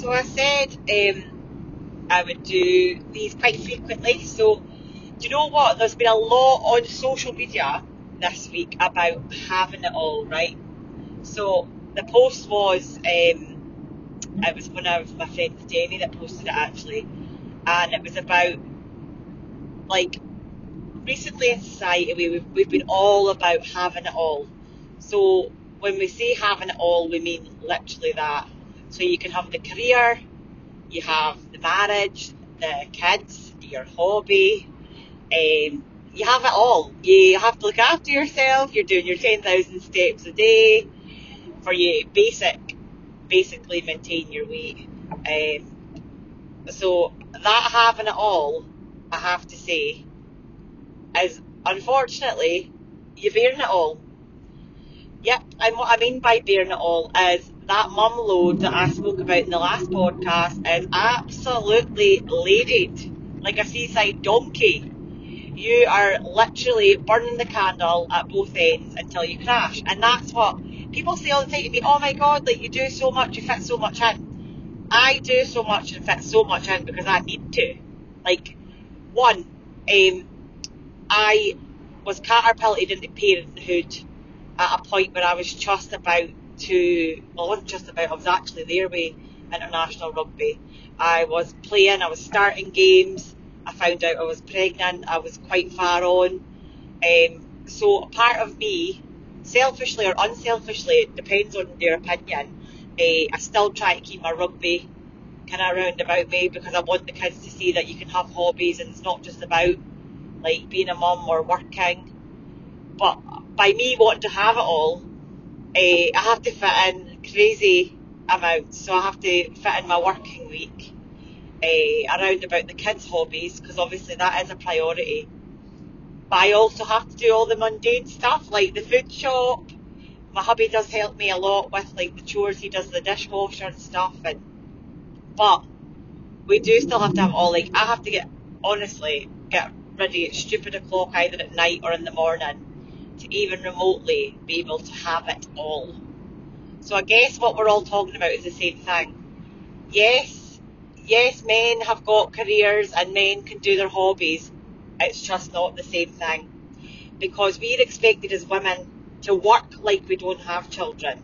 So I said I would do these quite frequently. So do you know what? There's been a lot on social media this week about having it all, right? So the post was, it was one of my friends, Jenny, that posted it actually, and it was about, like, recently in society we've been all about having it all. So when we say having it all, we mean literally that. So you can have the career, you have the marriage, the kids, your hobby, you have it all. You have to look after yourself. You're doing your 10,000 steps a day for you basically maintain your weight. So that having it all, I have to say, is unfortunately you're bearing it all. Yep, and what I mean by bearing it all is that mum load that I spoke about in the last podcast is absolutely loaded, like a seaside donkey. You are literally burning the candle at both ends until you crash. And that's what people say all the time to me, oh my God, like you do so much, you fit so much in. I do so much and fit so much in because I need to. Like, one, I was catapulted into parenthood at a point where I was just about to, well, I wasn't just about, I was actually there with international rugby. I was playing, I was starting games, I found out I was pregnant, I was quite far on. So a part of me, selfishly or unselfishly, it depends on your opinion, I still try to keep my rugby kind of round about me because I want the kids to see that you can have hobbies and it's not just about like being a mum or working. But by me wanting to have it all, I have to fit in crazy amounts. So I have to fit in my working week around about the kids' hobbies because obviously that is a priority. But I also have to do all the mundane stuff like the food shop. My hubby does help me a lot with like the chores. He does the dishwasher and stuff. But we do still have to have all, like I have to get ready at stupid o'clock either at night or in the morning to even remotely be able to have it all. So I guess what we're all talking about is the same thing. Yes, men have got careers and men can do their hobbies. It's just not the same thing. Because we're expected as women to work like we don't have children.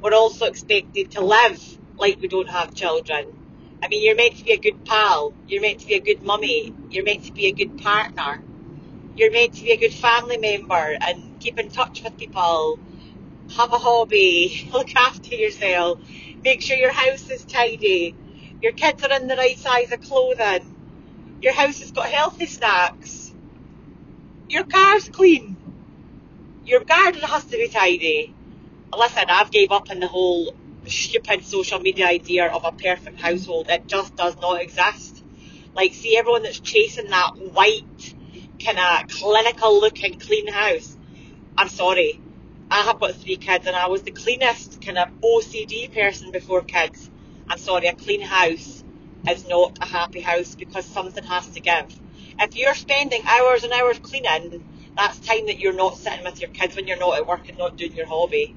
We're also expected to live like we don't have children. I mean, you're meant to be a good pal. You're meant to be a good mummy. You're meant to be a good partner. You're meant to be a good family member and keep in touch with people. Have a hobby. Look after yourself. Make sure your house is tidy. Your kids are in the right size of clothing. Your house has got healthy snacks. Your car's clean. Your garden has to be tidy. Listen, I've gave up on the whole stupid social media idea of a perfect household. It just does not exist. Like, see everyone that's chasing that white, kind of clinical looking clean house. I'm sorry. I have got 3 kids and I was the cleanest kind of OCD person before kids. I'm sorry, a clean house is not a happy house because something has to give. If you're spending hours and hours cleaning, that's time that you're not sitting with your kids when you're not at work and not doing your hobby.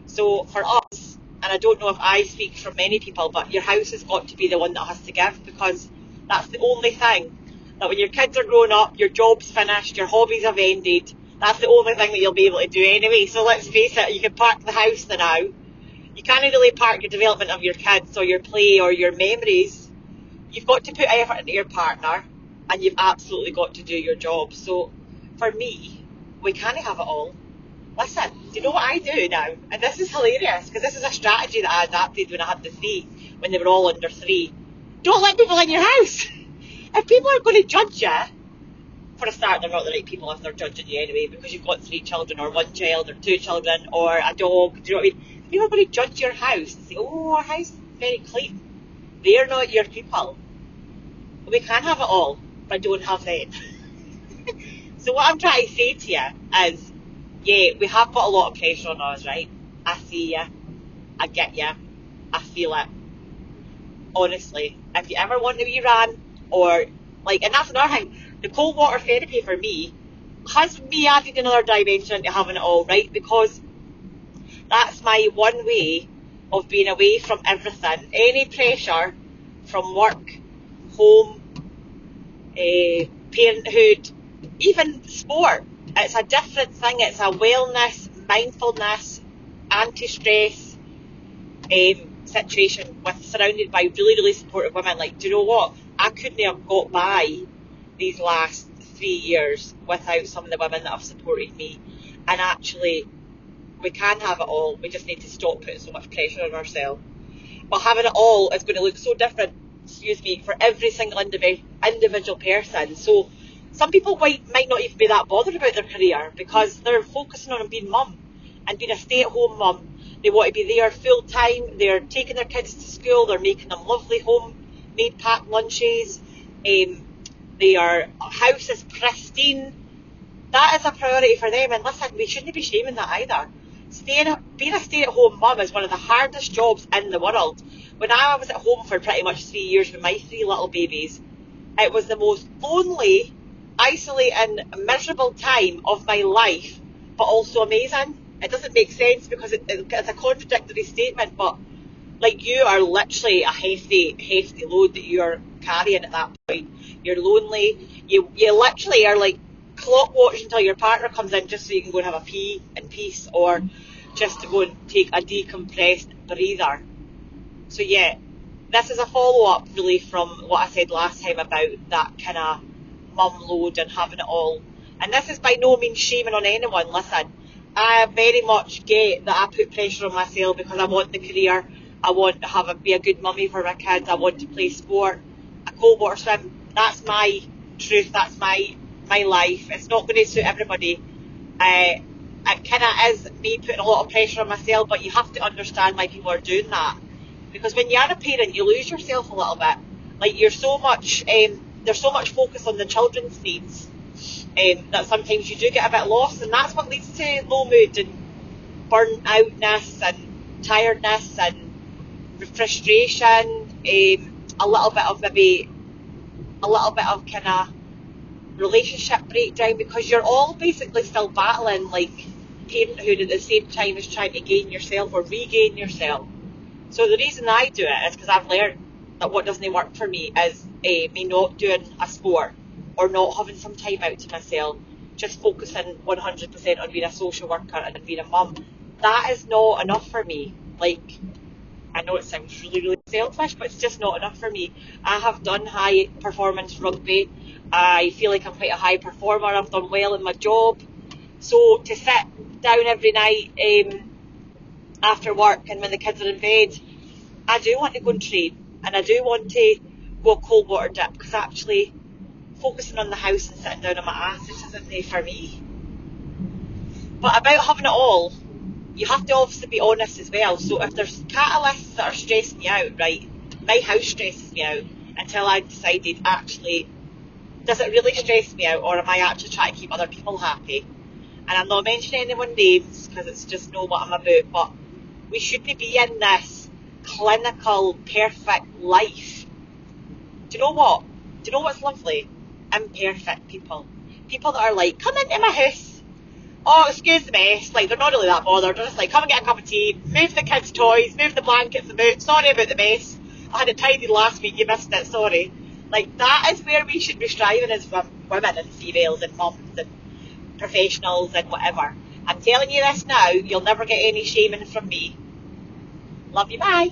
So for us, and I don't know if I speak for many people, but your house has got to be the one that has to give because that's the only thing that when your kids are grown up, your job's finished, your hobbies have ended, that's the only thing that you'll be able to do anyway. So let's face it, you can park the house now. You can't really park your development of your kids or your play or your memories. You've got to put effort into your partner and you've absolutely got to do your job. So for me, we can't have it all. Listen, do you know what I do now? And this is hilarious because this is a strategy that I adapted when I had the 3, when they were all under 3. Don't let people in your house. If people are going to judge you, for a start, they're not the right people if they're judging you anyway because you've got 3 children or 1 child or 2 children or a dog. Do you know what I mean? People are going to judge your house and say, oh, our house is very clean. They're not your people. We can have it all, but don't have them. So what I'm trying to say to you is, yeah, we have got a lot of pressure on us, right? I see you. I get you. I feel it. Honestly, if you ever want to be ran or like, and that's another thing, the cold water therapy for me has me added another dimension to having it all, right? Because that's my one way of being away from everything, any pressure from work, home, parenthood, even sport. It's a different thing. It's a wellness, mindfulness, anti-stress situation with surrounded by really, really supportive women. Like, do you know what? I couldn't have got by these last 3 years without some of the women that have supported me. And actually, we can have it all. We just need to stop putting so much pressure on ourselves. But having it all is going to look so different, for every single individual person. So some people might not even be that bothered about their career because they're focusing on being mum and being a stay-at-home mum. They want to be there full time. They're taking their kids to school. They're making them lovely home-made packed lunches. Their house is pristine. That is a priority for them. And listen, we shouldn't be shaming that either. Being a stay-at-home mum is one of the hardest jobs in the world. When I was at home for pretty much 3 years with my 3 little babies, it was the most lonely, isolating, miserable time of my life, but also amazing. It doesn't make sense because it's a contradictory statement, but like, you are literally a hefty load that you're carrying at that point. You're lonely. You literally are like clock watching until your partner comes in just so you can go and have a pee in peace, or just to go and take a decompressed breather. So yeah, this is a follow-up really from what I said last time about that kind of mum load and having it all. And this is by no means shaming on anyone. Listen, I very much get that I put pressure on myself because I want the career. I want to be a good mummy for my kids. I want to play sport. I cold water swim. That's my truth. That's my life. It's not going to suit everybody. It kind of is me putting a lot of pressure on myself, but you have to understand why people are doing that. Because when you're a parent, you lose yourself a little bit. Like, there's so much focus on the children's needs that sometimes you do get a bit lost, and that's what leads to low mood and burnt outness and tiredness and frustration, a little bit of kind of relationship breakdown, because you're all basically still battling like parenthood at the same time as trying to gain yourself or regain yourself. So the reason I do it is because I've learned that what doesn't work for me is me not doing a sport or not having some time out to myself, just focusing 100% on being a social worker and being a mum. That is not enough for me. Like, I know it sounds really, really selfish, but it's just not enough for me. I have done high performance rugby. I feel like I'm quite a high performer. I've done well in my job. So to sit down every night after work and when the kids are in bed, I do want to go and train, and I do want to go a cold water dip, because actually focusing on the house and sitting down on my ass, it isn't there for me. But about having it all, you have to obviously be honest as well. So if there's catalysts that are stressing me out, right, my house stresses me out, until I decided, actually, does it really stress me out, or am I actually trying to keep other people happy? And I'm not mentioning anyone's names because it's just not what I'm about, but we shouldn't be in this clinical, perfect life. Do you know what? Do you know what's lovely? Imperfect people. People that are like, come into my house. Oh, excuse the mess. Like, they're not really that bothered. They're just like, come and get a cup of tea, move the kids' toys, move the blankets about. Sorry about the mess. I had it tidied last week, you missed it, sorry. Like, that is where we should be striving as women and females and mums and professionals and whatever. I'm telling you this now, you'll never get any shaming from me. Love you, bye.